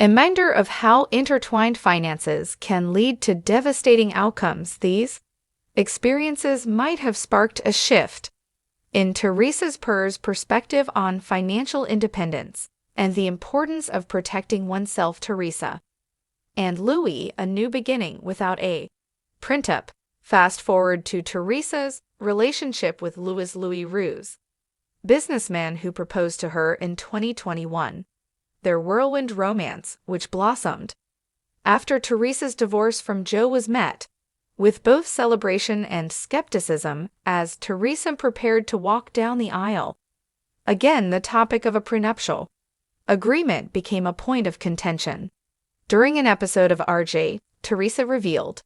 A reminder of how intertwined finances can lead to devastating outcomes. These experiences might have sparked a shift in Teresa's perspective on financial independence and the importance of protecting oneself. Teresa and Louis, a new beginning without a prenup. Fast forward to Teresa's relationship with Louis Roux, businessman who proposed to her in 2021. Their whirlwind romance, which blossomed after Teresa's divorce from Joe, was met with both celebration and skepticism as Teresa prepared to walk down the aisle. Again, the topic of a prenuptial agreement became a point of contention. During an episode of RHONJ, Teresa revealed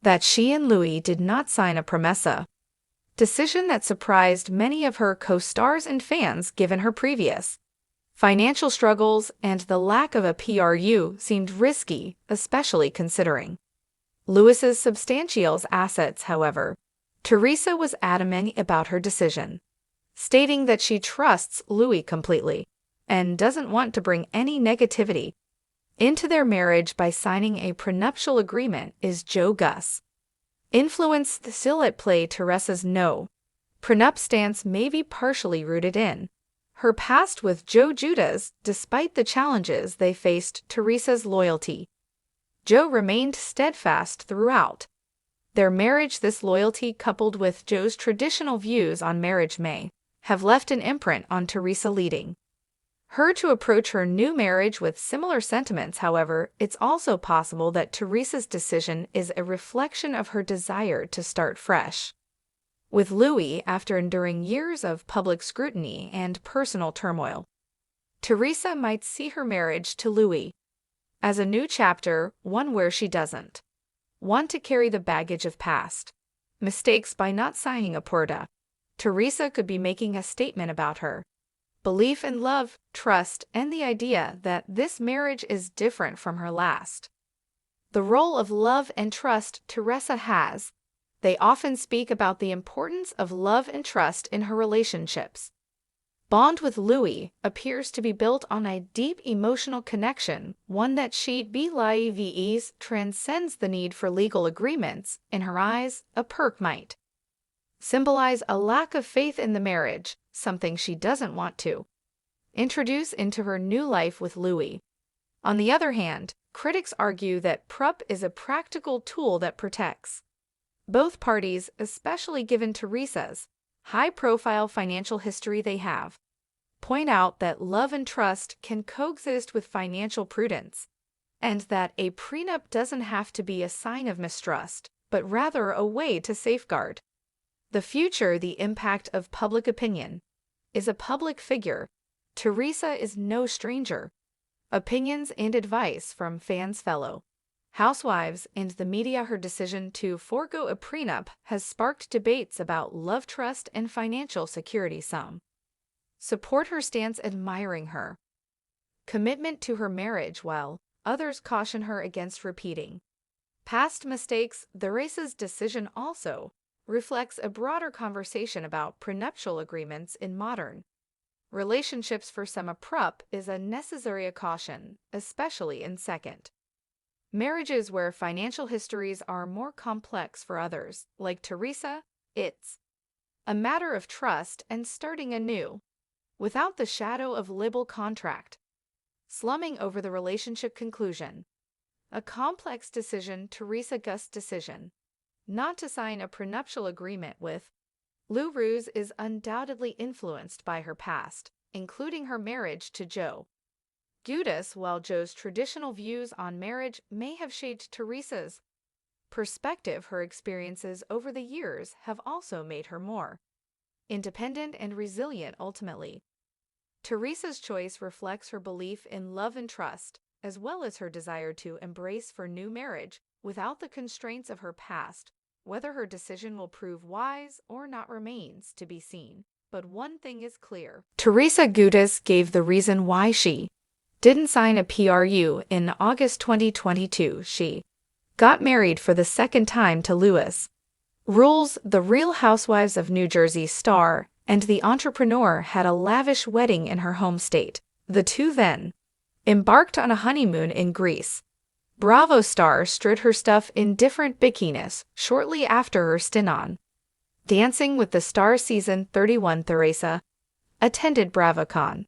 that she and Louis did not sign a promessa, decision that surprised many of her co-stars and fans given her previous financial struggles, and the lack of a PRU seemed risky, especially considering Louis's substantial assets. However, Teresa was adamant about her decision, stating that she trusts Louis completely and doesn't want to bring any negativity into their marriage by signing a prenuptial agreement. Is Joe Gus' influence still at play? Teresa's no prenup stance may be partially rooted in her past with Joe Giudice. Despite the challenges they faced, Teresa's loyalty Joe remained steadfast throughout their marriage. This loyalty, coupled with Joe's traditional views on marriage, may have left an imprint on Teresa, leading her to approach her new marriage with similar sentiments. However, it's also possible that Teresa's decision is a reflection of her desire to start fresh with Louis after enduring years of public scrutiny and personal turmoil. Teresa might see her marriage to Louis as a new chapter, one where she doesn't want to carry the baggage of past mistakes. By not signing a PRUDA, Teresa could be making a statement about her belief in love, trust, and the idea that this marriage is different from her last. The role of love and trust Teresa has. They often speak about the importance of love and trust in her relationships. Bond with Louis appears to be built on a deep emotional connection, one that she believes transcends the need for legal agreements. In her eyes, a perk might symbolize a lack of faith in the marriage, something she doesn't want to introduce into her new life with Louis. On the other hand, critics argue that PRUP is a practical tool that protects both parties, especially given Teresa's high-profile financial history. They have point out that love and trust can coexist with financial prudence, and that a prenup doesn't have to be a sign of mistrust, but rather a way to safeguard the future. The impact of public opinion. Is a public figure, Teresa is no stranger. Opinions and advice from fans, fellow housewives, and the media. Her decision to forego a prenup has sparked debates about love, trust, and financial security. Some support her stance, admiring her commitment to her marriage, while others caution her against repeating past mistakes. Teresa's decision also reflects a broader conversation about prenuptial agreements in modern relationships. For some, a PRUP is a necessary caution, especially in second marriages where financial histories are more complex. For others, like Teresa, it's a matter of trust and starting anew, without the shadow of libel contract slumming over the relationship. Conclusion. A complex decision. Teresa Gus' decision not to sign a prenuptial agreement with Lou Roux is undoubtedly influenced by her past, including her marriage to Joe Giudice. While Joe's traditional views on marriage may have shaped Teresa's perspective, her experiences over the years have also made her more independent and resilient. Ultimately, Teresa's choice reflects her belief in love and trust, as well as her desire to embrace her new marriage without the constraints of her past. Whether her decision will prove wise or not remains to be seen. But one thing is clear. Teresa Giudice gave the reason why she didn't sign a PRU. In August 2022, she got married for the second time to Louis Roux. The Real Housewives of New Jersey star and the entrepreneur had a lavish wedding in her home state. The two then embarked on a honeymoon in Greece. Bravo star strewed her stuff in different bikinis shortly after her stint on Dancing with the Stars Season 31. Teresa attended BravoCon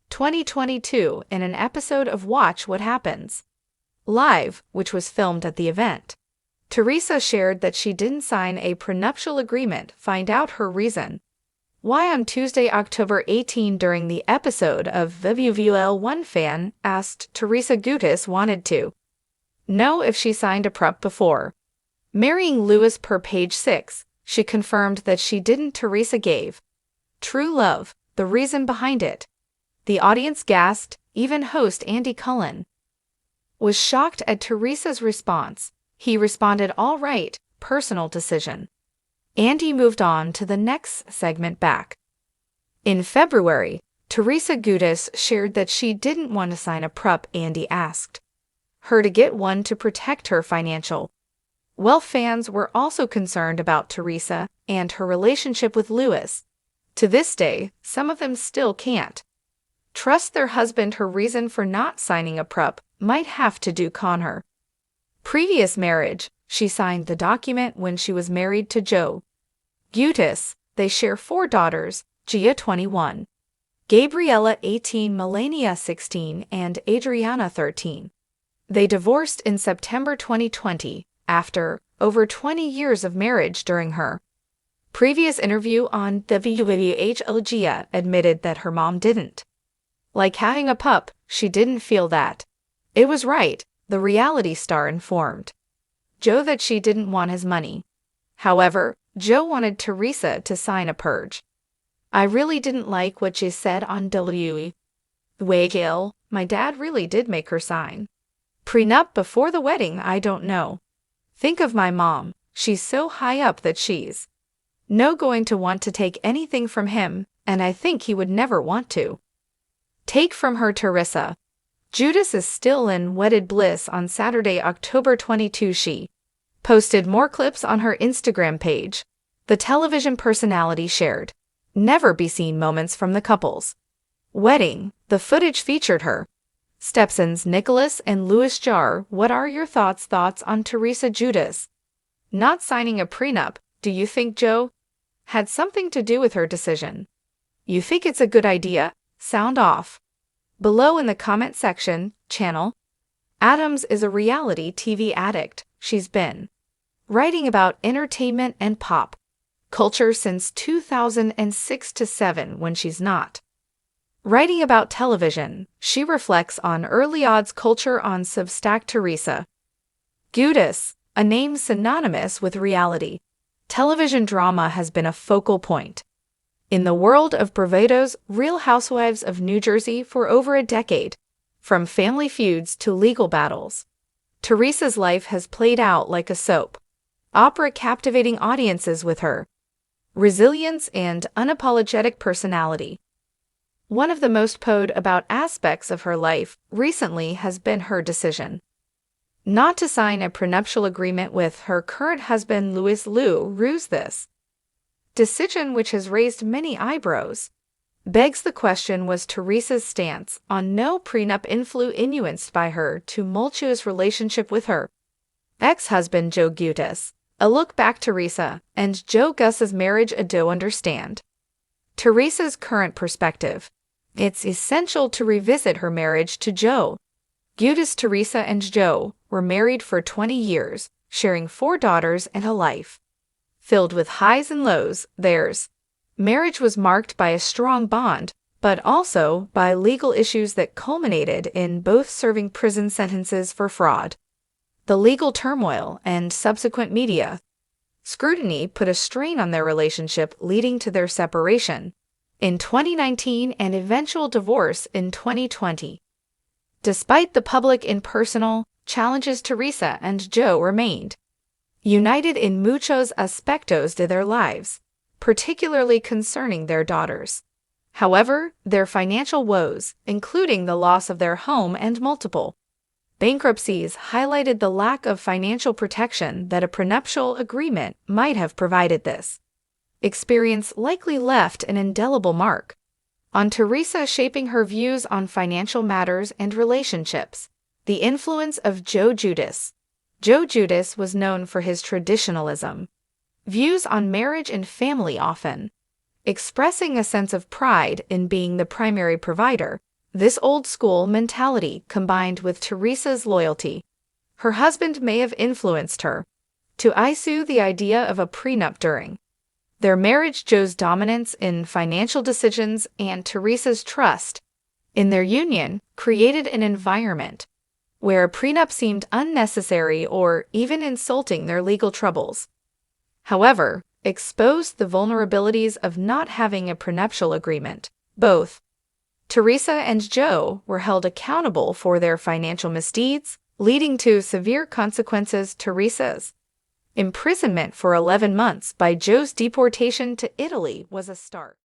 2022 in an episode of Watch What Happens Live, which was filmed at the event. Teresa shared that she didn't sign a prenuptial agreement. Find out her reason. Why on Tuesday, October 18 during the episode of VVVL, one fan asked Teresa Giudice wanted to know if she signed a prep before marrying Lewis. Per page 6, she confirmed that she didn't. Teresa gave true love the reason behind it. The audience gasped, even host Andy Cullen was shocked at Teresa's response. He responded, "All right, personal decision." Andy moved on to the next segment back. In February, Teresa Giudice shared that she didn't want to sign a prep. Andy asked her to get one to protect her financial wealth. Fans were also concerned about Teresa and her relationship with Lewis. To this day, some of them still can't trust their husband. Her reason for not signing a prep might have to do con her previous marriage. She signed the document when she was married to Joe Giudice. They share 4 daughters, Gia 21, Gabriella 18, Melania 16, and Adriana 13. They divorced in September 2020 after over 20 years of marriage. During her previous interview on the VVVH, Gia admitted that her mom didn't like having a pup. She didn't feel that it was right. The reality star informed Joe that she didn't want his money. However, Joe wanted Teresa to sign a purge. "I really didn't like what she said on WGL. My dad really did make her sign prenup before the wedding. I don't know. Think of my mom. She's so high up that she's no going to want to take anything from him, and I think he would never want to take from her." Teresa Giudice is still in wedded bliss. On Saturday, October 22, she posted more clips on her Instagram page. The television personality shared never-be-seen moments from the couple's wedding. The footage featured her stepsons Nicholas and Louis Jar. What are your thoughts on Teresa Giudice not signing a prenup? Do you think Joe had something to do with her decision? You think it's a good idea? Sound off below in the comment section. Channel Adams is a reality TV addict. She's been writing about entertainment and pop culture since 2006-7. When she's not writing about television, she reflects on early odds culture on Substack. Teresa Giudice, a name synonymous with reality television drama, has been a focal point in the world of Bravo's Real Housewives of New Jersey for over a decade. From family feuds to legal battles, Teresa's life has played out like a soap opera, captivating audiences with her resilience and unapologetic personality. One of the most spoken about aspects of her life recently has been her decision not to sign a prenuptial agreement with her current husband Louis Roux. This decision, which has raised many eyebrows, begs the question: was Teresa's stance on no prenup influenced by her tumultuous relationship with her ex-husband Joe Giudice? A look back: Teresa and Joe Gus's marriage. To understand Teresa's current perspective, it's essential to revisit her marriage to Joe Giudice. Teresa and Joe were married for 20 years, sharing 4 daughters and a life filled with highs and lows. Theirs marriage was marked by a strong bond, but also by legal issues that culminated in both serving prison sentences for fraud. The legal turmoil and subsequent media scrutiny put a strain on their relationship, leading to their separation in 2019 and eventual divorce in 2020. Despite the public and personal challenges, Teresa and Joe remained united in muchos aspectos de their lives, particularly concerning their daughters. However, their financial woes, including the loss of their home and multiple bankruptcies, highlighted the lack of financial protection that a prenuptial agreement might have provided. This experience likely left an indelible mark On Teresa shaping her views on financial matters and relationships. The influence of Joe Giudice. Joe Giudice was known for his traditionalism. Views on marriage and family often expressing a sense of pride in being the primary provider. This old-school mentality combined with Teresa's loyalty. Her husband may have influenced her to issue the idea of a prenup during their marriage. Joe's dominance in financial decisions and Teresa's trust in their union created an environment where a prenup seemed unnecessary or even insulting their legal troubles. However, exposed the vulnerabilities of not having a prenuptial agreement. Both Teresa and Joe were held accountable for their financial misdeeds, leading to severe consequences. Teresa's imprisonment for 11 months by Joe's deportation to Italy was a start.